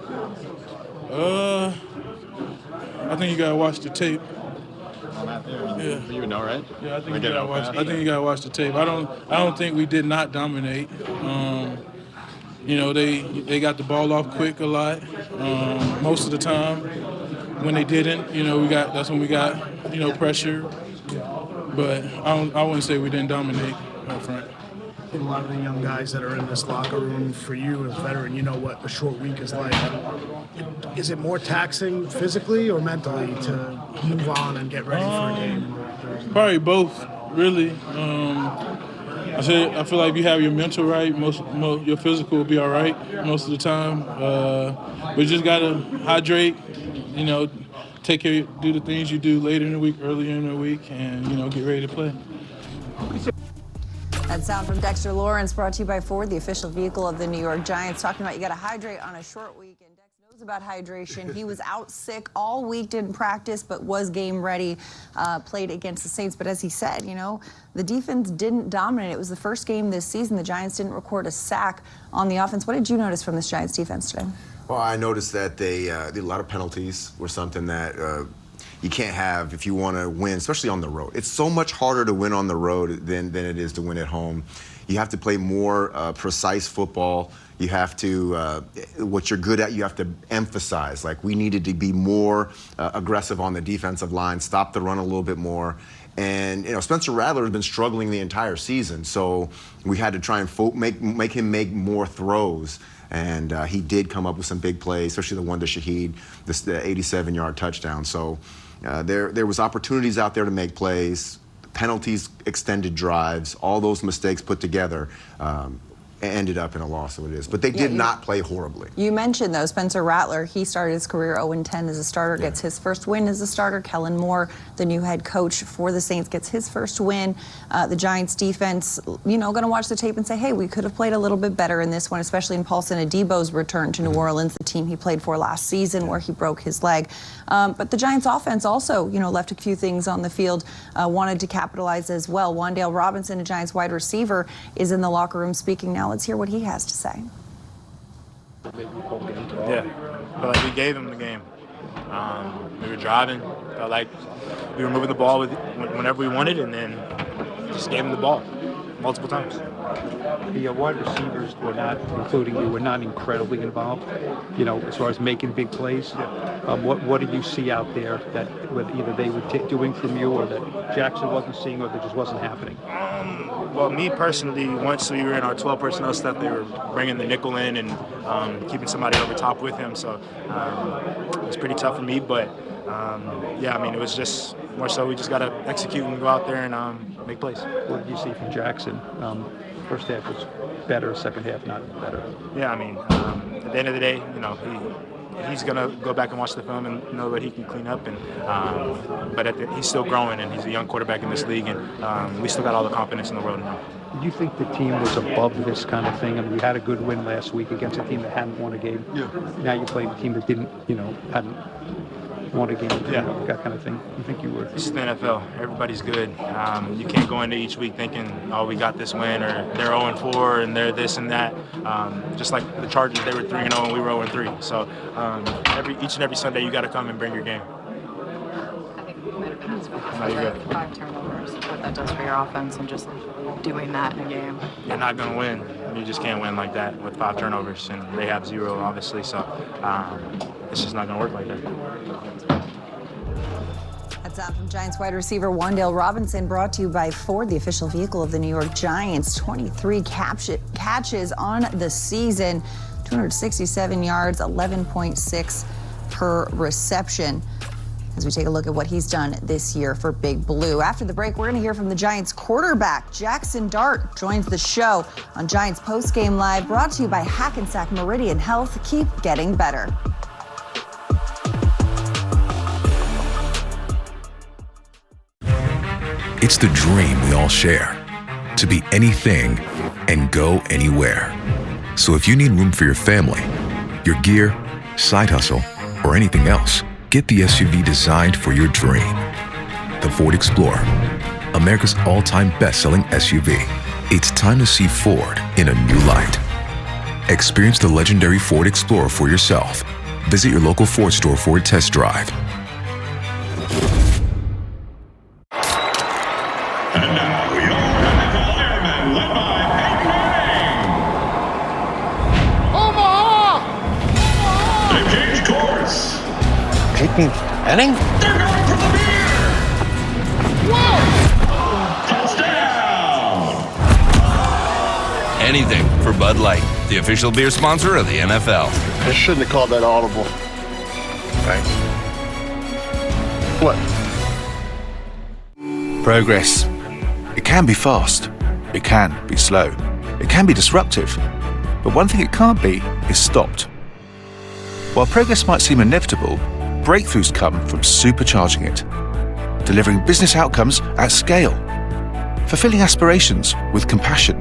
I think you got to watch the tape. Yeah. You would know, right? Yeah, I think you got to watch the tape. I don't think we did not dominate. They got the ball off quick a lot. Most of the time, when they didn't, that's when we got pressure. But I wouldn't say we didn't dominate up front. A lot of the young guys that are in this locker room, for you as a veteran, you know what a short week is like. Is it more taxing physically or mentally to move on and get ready for a game? Probably both, really. I feel like if you have your mental right, your physical will be all right most of the time. But you just gotta hydrate, take care, do the things you do later in the week, earlier in the week, and get ready to play. That sound from Dexter Lawrence, brought to you by Ford, the official vehicle of the New York Giants, talking about you got to hydrate on a short week. And Dex knows about hydration. He was out sick all week, didn't practice, but was game ready, played against the Saints. But as he said, the defense didn't dominate. It was the first game this season. The Giants didn't record a sack on the offense. What did you notice from this Giants defense today? Well, I noticed that they did a lot of penalties, were something that you can't have if you want to win, especially on the road. It's so much harder to win on the road than it is to win at home. You have to play more precise football. You have to, what you're good at, you have to emphasize. Like, we needed to be more aggressive on the defensive line, stop the run a little bit more. And, Spencer Rattler has been struggling the entire season, so we had to try and make him make more throws. And he did come up with some big plays, especially the one to Shaheed, the 87-yard touchdown. So there was opportunities out there to make plays, penalties, extended drives, all those mistakes put together ended up in a loss, so it is. But they did not play horribly. You mentioned, though, Spencer Rattler. He started his career 0-10 as a starter, gets his first win as a starter. Kellen Moore, the new head coach for the Saints, gets his first win. The Giants defense, going to watch the tape and say, hey, we could have played a little bit better in this one, especially in Paulson Adebo's return to New Orleans, the team he played for last season where he broke his leg. But the Giants offense also, left a few things on the field, wanted to capitalize as well. Wan'Dale Robinson, a Giants wide receiver, is in the locker room speaking now. Let's hear what he has to say. Yeah, felt like we gave them the game. We were driving, felt like we were moving the ball whenever we wanted, and then just gave them the ball multiple times. The wide receivers were not, including you, were not incredibly involved, as far as making big plays. What did you see out there that either they were doing from you or that Jackson wasn't seeing or that just wasn't happening? Well, me personally, once we were in our 12 personnel stuff, they were bringing the nickel in and keeping somebody over top with him. So it was pretty tough for me, but it was just more so we just got to execute and go out there and make plays. What did you see from Jackson? First half was better, second half not better. Yeah, at the end of the day, he's going to go back and watch the film and know what he can clean up. But he's still growing, and he's a young quarterback in this league, and we still got all the confidence in the world now. Do you think the team was above this kind of thing? We had a good win last week against a team that hadn't won a game. Yeah. Now you're playing a team that didn't, hadn't won a game. That kind of thing. You think you were? This is the NFL. Everybody's good. You can't go into each week thinking, oh, we got this win, or they're 0-4 and they're this and that. Just like the Chargers, they were 3-0 and we were 0-3. So each and every Sunday, you got to come and bring your game. I think we might have been 5 turnovers. What that does for your offense and just doing that in a game. You're not going to win. You just can't win like that with 5 turnovers, and they have 0, obviously. So it's just not going to work like that. That's out from Giants wide receiver Wan'Dale Robinson, brought to you by Ford, the official vehicle of the New York Giants. 23 catches on the season, 267 yards, 11.6 per reception. As we take a look at what he's done this year for Big Blue. After the break, we're going to hear from the Giants quarterback. Jackson Dart joins the show on Giants Postgame Live, brought to you by Hackensack Meridian Health. Keep getting better. It's the dream we all share, to be anything and go anywhere. So if you need room for your family, your gear, side hustle, or anything else, get the SUV designed for your dream. The Ford Explorer, America's all-time best-selling SUV. It's time to see Ford in a new light. Experience the legendary Ford Explorer for yourself. Visit your local Ford store for a test drive. And now, your NFL Airmen, led by Peyton Manning. Omaha! They've changed course. Peyton Manning? They're going for the beer! Whoa! Touchdown! Anything for Bud Light, the official beer sponsor of the NFL. I shouldn't have called that audible. Right. What? Progress. It can be fast. It can be slow. It can be disruptive. But one thing it can't be is stopped. While progress might seem inevitable, breakthroughs come from supercharging it. Delivering business outcomes at scale. Fulfilling aspirations with compassion.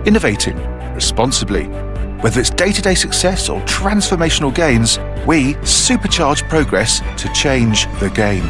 Innovating responsibly. Whether it's day-to-day success or transformational gains, we supercharge progress to change the game.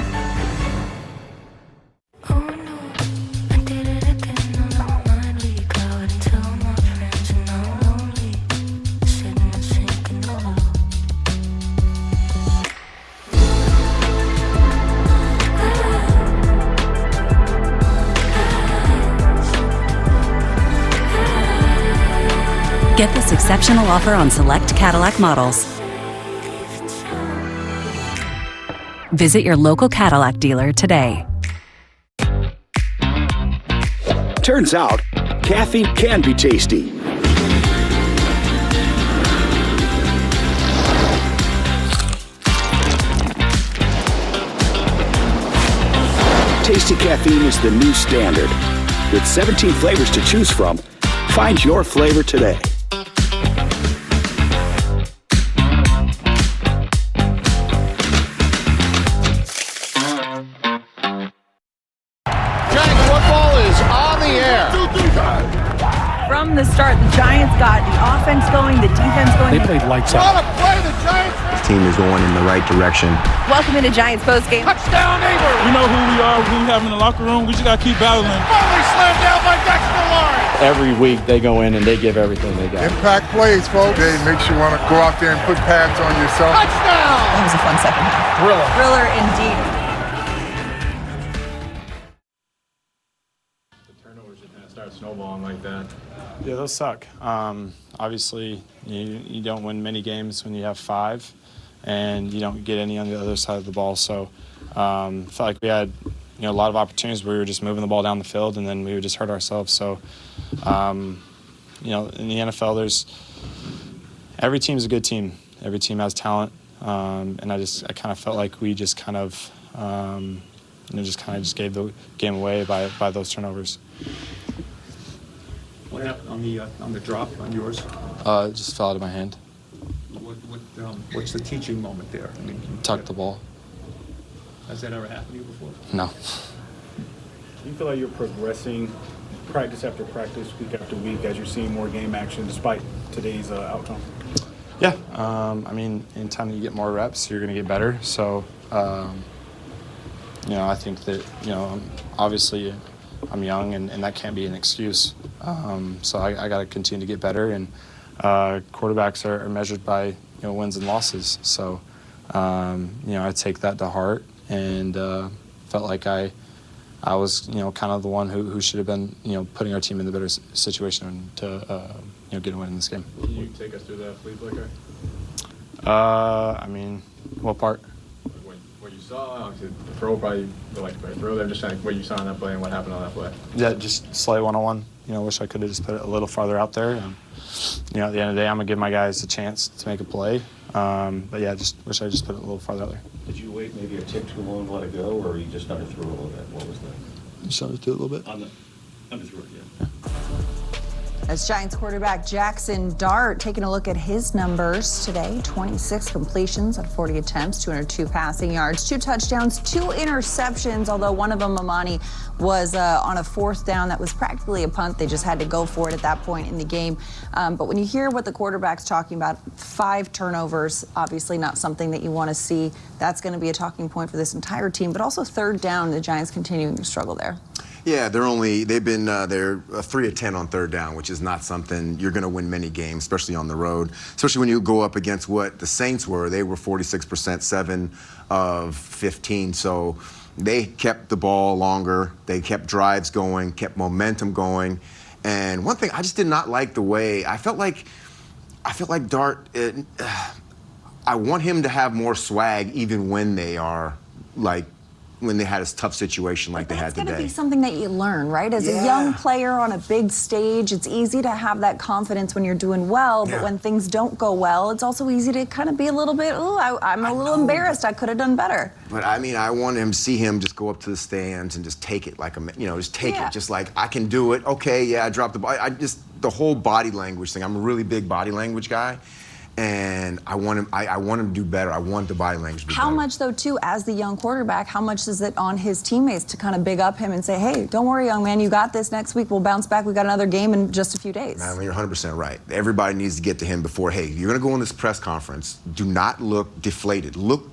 Get this exceptional offer on select Cadillac models. Visit your local Cadillac dealer today. Turns out, caffeine can be tasty. Tasty caffeine is the new standard. With 17 flavors to choose from, find your flavor today. From the start, the Giants got the offense going, the defense going. They played lights out. What a play, the Giants! This team is going in the right direction. Welcome into Giants postgame. Touchdown, neighbor! We know who we are, who we have in the locker room. We just got to keep battling. Fully slammed down by Dexter Lawrence! Every week they go in and they give everything they got. Impact plays, folks. It makes you want to go out there and put pads on yourself. Touchdown! That was a fun second half. Thriller. Thriller indeed. Turnovers just kind of start snowballing like that. Yeah, those suck. Obviously, you don't win many games when you have 5, and you don't get any on the other side of the ball. So I felt like we had a lot of opportunities where we were just moving the ball down the field, and then we would just hurt ourselves. So in the NFL, every team is a good team. Every team has talent, and I kind of felt like we just kind of just gave the game away by those turnovers. What happened on the drop on yours? It just fell out of my hand. What's the teaching moment there? I mean, Tucked the ball. Has that ever happened to you before? No. Do you feel like you're progressing practice after practice, week after week, as you're seeing more game action despite today's outcome? Yeah. I mean, anytime you get more reps, you're going to get better. So, I think that, obviously I'm young and that can't be an excuse. So I got to continue to get better, and quarterbacks are measured by wins and losses. So I take that to heart, and felt like I was kind of the one who should have been putting our team in the better situation to get a win in this game. Can you take us through that flea flicker? I mean, what part? What you saw, obviously the throw probably like the throw there, just like what you saw on that play and what happened on that play. Yeah, just slight one-on-one. Wish I could have just put it a little farther out there. At the end of the day, I'm going to give my guys a chance to make a play. But yeah, just wish I just put it a little farther out there. Did you wait maybe a tick too long to let it go, or you just underthrew a little bit? What was that? Just underthrew it a little bit. Underthrew it, yeah. As Giants quarterback Jackson Dart taking a look at his numbers today, 26 completions on 40 attempts, 202 passing yards, 2 touchdowns, 2 interceptions, although one of them, Amani, was on a 4th down that was practically a punt. They just had to go for it at that point in the game. But when you hear what the quarterback's talking about, 5 turnovers, obviously not something that you want to see. That's going to be a talking point for this entire team, but also 3rd down, the Giants continuing to struggle there. Yeah, they've been they're 3 of 10 on 3rd down, which is not something you're going to win many games, especially on the road. Especially when you go up against what the Saints were. They were 46%, 7 of 15. So they kept the ball longer. They kept drives going, kept momentum going. And one thing I just did not like the way I felt like Dart. I want him to have more swag, even when they are when they had a tough situation like they had today. That's going to be something that you learn, right? As a young player on a big stage, it's easy to have that confidence when you're doing well, but when things don't go well, it's also easy to kind of be a little bit, I'm a little embarrassed. I could have done better. But I mean, I want him to see him just go up to the stands and just take it just take it. Just like, I can do it. Okay, yeah, I dropped the ball. The whole body language thing. I'm a really big body language guy. And I want him to do better. I want the body language to be How better. much, though, too, as the young quarterback, how much is it on his teammates to kind of big up him and say, hey, don't worry, young man, you got this. Next week we'll bounce back. We got another game in just a few days. Man, you're 100% right. Everybody needs to get to him before, hey, you're going to go in this press conference. Do not look deflated. Look,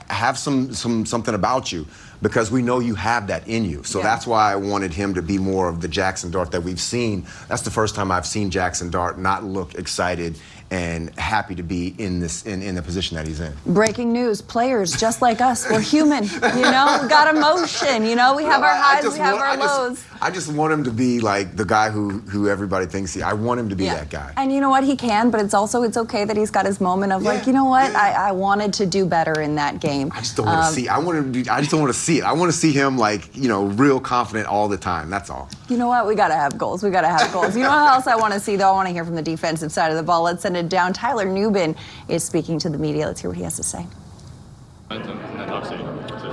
have something about you. because we know you have that in you. So that's why I wanted him to be more of the Jackson Dart that we've seen. That's the first time I've seen Jackson Dart not look excited and happy to be in the position that he's in. Breaking news, players just like us, we're human, we got emotion, we have our highs, we have our lows. I just want him to be like the guy who everybody thinks I want him to be that guy. And you know what, he can, but it's okay that he's got his moment of like, you know what, I wanted to do better in that game. I just don't want to see. I just don't want to see it. I want to see him like, real confident all the time. That's all. You know what? We got to have goals. You know what else I want to see, though? I want to hear from the defensive side of the ball. Let's send it down. Tyler Nuben is speaking to the media. Let's hear what he has to say.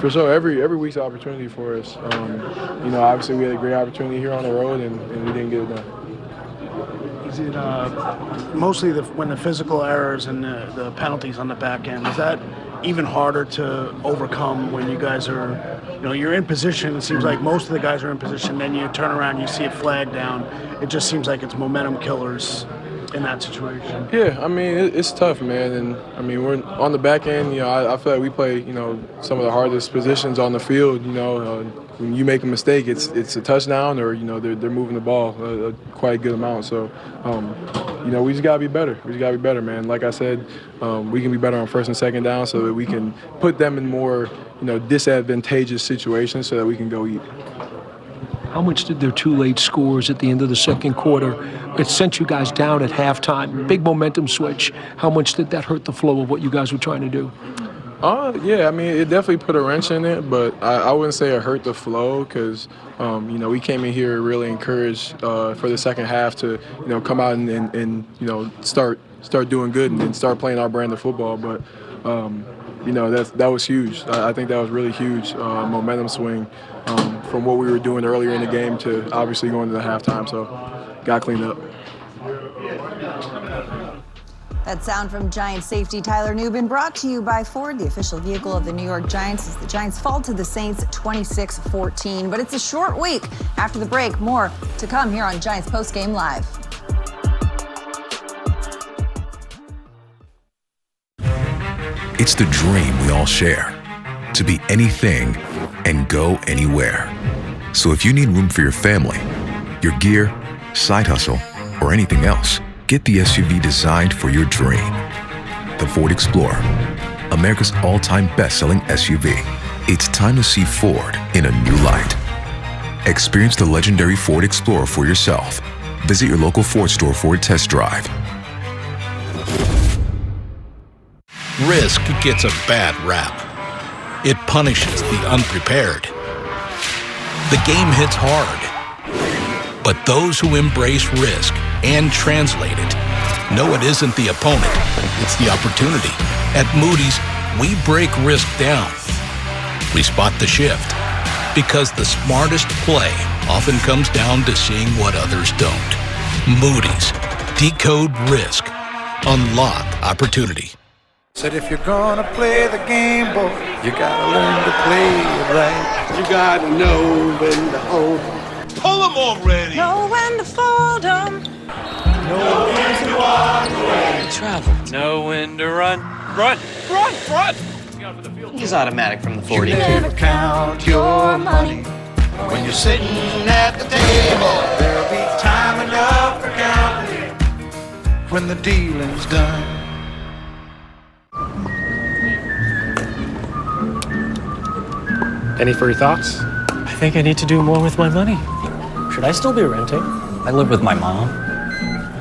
For sure, every week's an opportunity for us. Obviously we had a great opportunity here on the road, and we didn't get it done. Is it mostly when the physical errors and the penalties on the back end, is that even harder to overcome when you guys are, you're in position? It seems like most of the guys are in position, then you turn around, you see a flag down. It just seems like it's momentum killers in that situation. Yeah, it's tough, man. And we're on the back end. I feel like we play, some of the hardest positions on the field. When you make a mistake, it's a touchdown, or they're moving the ball quite a good amount. So, we just gotta be better. We just gotta be better, man. Like I said, we can be better on first and second down so that we can put them in more, disadvantageous situations so that we can go eat. How much did their two late scores at the end of the second quarter, it sent you guys down at halftime, big momentum switch, how much did that hurt the flow of what you guys were trying to do? Yeah, it definitely put a wrench in it, but I wouldn't say it hurt the flow because, we came in here really encouraged for the second half to, come out and start doing good and start playing our brand of football. But, that was huge. I think that was really huge momentum swing from what we were doing earlier in the game to obviously going to the halftime. So, got cleaned up. That sound from Giants safety Tyler Nuben, brought to you by Ford, the official vehicle of the New York Giants, as the Giants fall to the Saints 26-14. But it's a short week. After the break, more to come here on Giants Postgame Live. It's the dream we all share, to be anything and go anywhere. So if you need room for your family, your gear, side hustle, or anything else, get the SUV designed for your dream. The Ford Explorer, America's all-time best-selling SUV. It's time to see Ford in a new light. Experience the legendary Ford Explorer for yourself. Visit your local Ford store for a test drive. Risk gets a bad rap. It punishes the unprepared. The game hits hard. But those who embrace risk and translate it know it isn't the opponent, it's the opportunity. At Moody's, we break risk down. We spot the shift, because the smartest play often comes down to seeing what others don't. Moody's, decode risk, unlock opportunity. Said if you're gonna play the game, boy, you gotta learn to play it right. You gotta know when to hold 'em. Pull them already. Know when to fold 'em. Know when to walk away. Travel. Know when to run. Run! Run! Run! He's automatic from the 40. You never count your money when you're sitting at the table. There'll be time enough for counting when the dealing's done. Any further thoughts? I think I need to do more with my money. Should I still be renting? I live with my mom.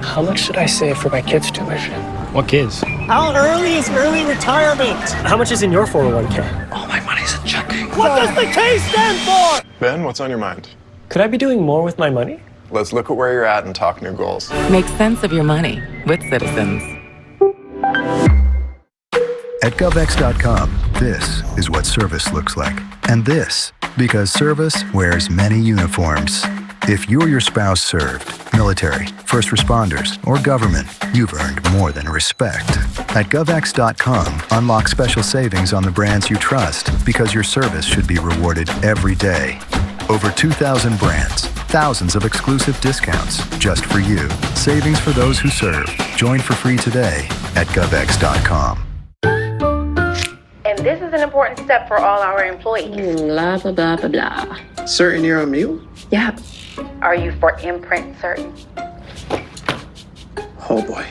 How much should I save for my kids' tuition? What kids? How early is early retirement? How much is in your 401k? All my money's in checking. What does the K stand for? Ben, what's on your mind? Could I be doing more with my money? Let's look at where you're at and talk new goals. Make sense of your money with Citizens. At GovX.com, this is what service looks like. And this, because service wears many uniforms. If you or your spouse served, military, first responders, or government, you've earned more than respect. At GovX.com, unlock special savings on the brands you trust, because your service should be rewarded every day. Over 2,000 brands, thousands of exclusive discounts just for you. Savings for those who serve. Join for free today at GovX.com. And This is an important step for all our employees. Blah, blah, blah, blah, blah. Certain you're a mule? Yep. Are you for imprint certain? Oh boy.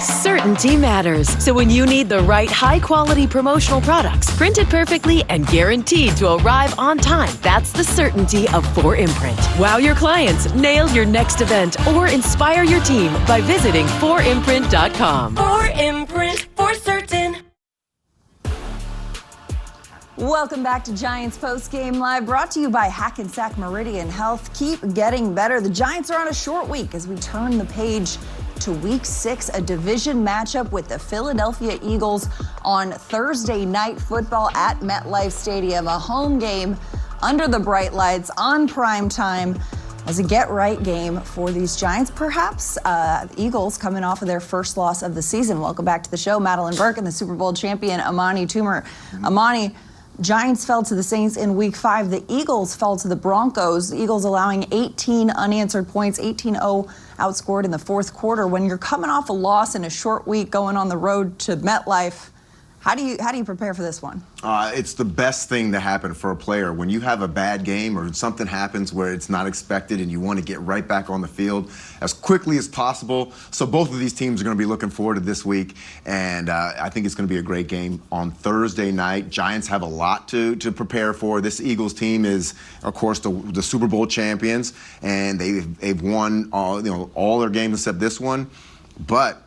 Certainty matters. So when you need the right high-quality promotional products, printed perfectly and guaranteed to arrive on time, that's the certainty of 4imprint. Wow your clients, nail your next event, or inspire your team by visiting 4imprint.com. 4imprint, for certain. Welcome back to Giants Postgame Live, brought to you by Hackensack Meridian Health. Keep getting better. The Giants are on a short week as we turn the page to Week 6, a division matchup with the Philadelphia Eagles on Thursday Night Football at MetLife Stadium. A home game under the bright lights on prime time as a get-right game for these Giants. Perhaps the Eagles coming off of their first loss of the season. Welcome back to the show, Madeline Burke and the Super Bowl champion, Amani Toomer. Amani, Giants fell to the Saints in Week 5. The Eagles fell to the Broncos. The Eagles allowing 18 unanswered points, 18-0 outscored in the fourth quarter. When you're coming off a loss in a short week going on the road to MetLife, how do you prepare for this one? It's the best thing to happen for a player. When you have a bad game or something happens where it's not expected and you want to get right back on the field as quickly as possible. So both of these teams are going to be looking forward to this week, and I think it's going to be a great game on Thursday night. Giants have a lot to prepare for. This Eagles team is, of course, the Super Bowl champions, and they've won all their games except this one. But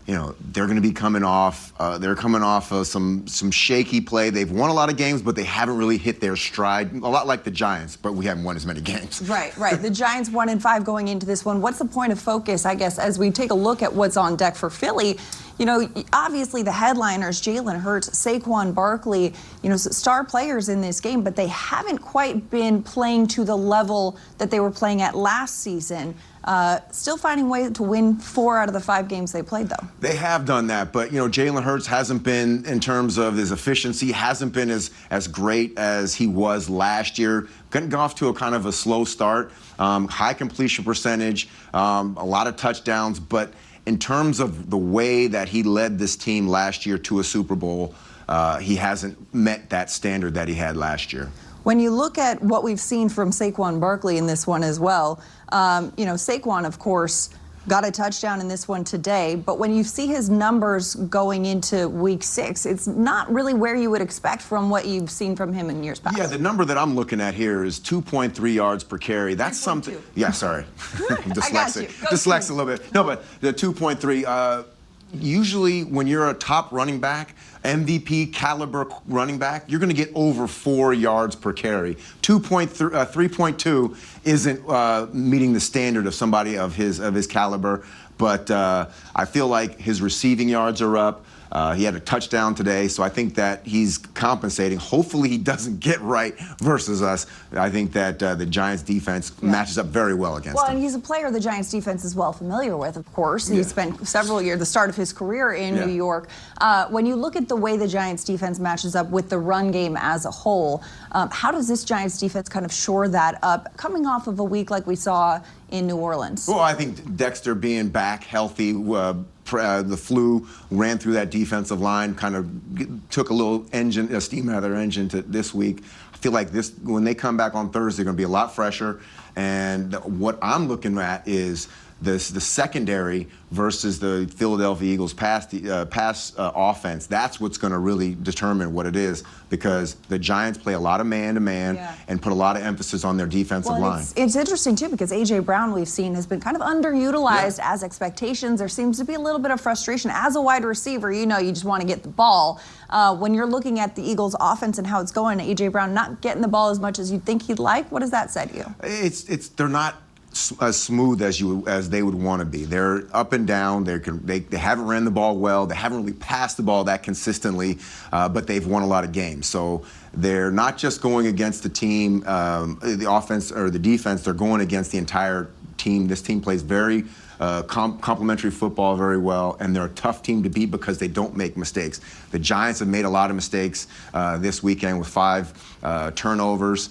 they're going to be coming off. They're coming off of some shaky play. They've won a lot of games, but they haven't really hit their stride. A lot like the Giants, but we haven't won as many games. Right. The Giants 1-5 going into this one. What's the point of focus, I guess, as we take a look at what's on deck for Philly? Obviously the headliners, Jalen Hurts, Saquon Barkley, star players in this game, but they haven't quite been playing to the level that they were playing at last season. Still finding ways to win 4 out of the 5 games they played, though. They have done that, but Jalen Hurts hasn't been, in terms of his efficiency, hasn't been as great as he was last year. Getting off to a kind of a slow start, high completion percentage, a lot of touchdowns, but in terms of the way that he led this team last year to a Super Bowl, he hasn't met that standard that he had last year. When you look at what we've seen from Saquon Barkley in this one as well, Saquon, of course, got a touchdown in this one today, but when you see his numbers going into Week 6, it's not really where you would expect from what you've seen from him in years past. Yeah, the number that I'm looking at here is 2.3 yards per carry. That's something. Yeah, sorry. Dyslexic. Dyslexic a little bit. No, but the 2.3, usually when you're a top running back, MVP caliber running back, you're going to get over 4 yards per carry. 3.2 isn't meeting the standard of somebody of his caliber, but I feel like his receiving yards are up. He had a touchdown today, so I think that he's compensating. Hopefully he doesn't get right versus us. I think that the Giants defense matches up very well against him. Well, and he's a player the Giants defense is well familiar with, of course. He spent several years, the start of his career in New York. When you look at the way the Giants defense matches up with the run game as a whole, how does this Giants defense kind of shore that up, coming off of a week like we saw in New Orleans? Well, I think Dexter being back healthy, the flu ran through that defensive line, kind of took a little steam out of their engine to this week. I feel like when they come back on Thursday, they're going to be a lot fresher. And what I'm looking at is the secondary versus the Philadelphia Eagles pass offense. That's what's going to really determine what it is, because the Giants play a lot of man-to-man and put a lot of emphasis on their defensive line. It's interesting, too, because A.J. Brown, we've seen, has been kind of underutilized as expectations. There seems to be a little bit of frustration. As a wide receiver, you just want to get the ball. When you're looking at the Eagles' offense and how it's going, A.J. Brown not getting the ball as much as you'd think he'd like, what does that say to you? They're not as smooth as they would want to be. They're up and down. They haven't ran the ball well. They haven't really passed the ball that consistently, but they've won a lot of games. So they're not just going against the team, the offense or the defense. They're going against the entire team. This team plays very complementary football very well, and they're a tough team to beat because they don't make mistakes. The Giants have made a lot of mistakes this weekend with 5 turnovers.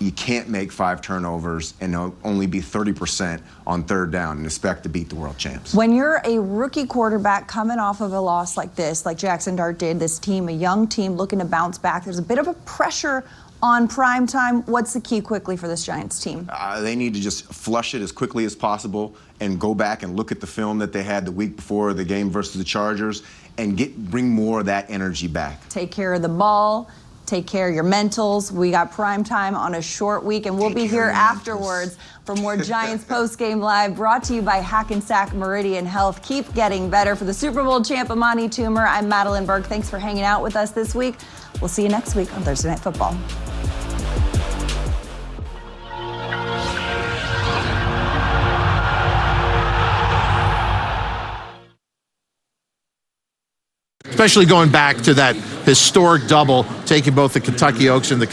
You can't make 5 turnovers and only be 30% on 3rd down and expect to beat the world champs. When you're a rookie quarterback coming off of a loss like this, like Jackson Dart did, this team, a young team looking to bounce back, there's a bit of a pressure on prime time. What's the key quickly for this Giants team? They need to just flush it as quickly as possible and go back and look at the film that they had the week before the game versus the Chargers and bring more of that energy back. Take care of the ball. Take care of your mentals. We got prime time on a short week, and we'll be here afterwards for more Giants Postgame Live, brought to you by Hackensack Meridian Health. Keep getting better. For the Super Bowl champ, Amani Toomer, I'm Madeline Burke. Thanks for hanging out with us this week. We'll see you next week on Thursday Night Football. Especially going back to that historic double, taking both the Kentucky Oaks and the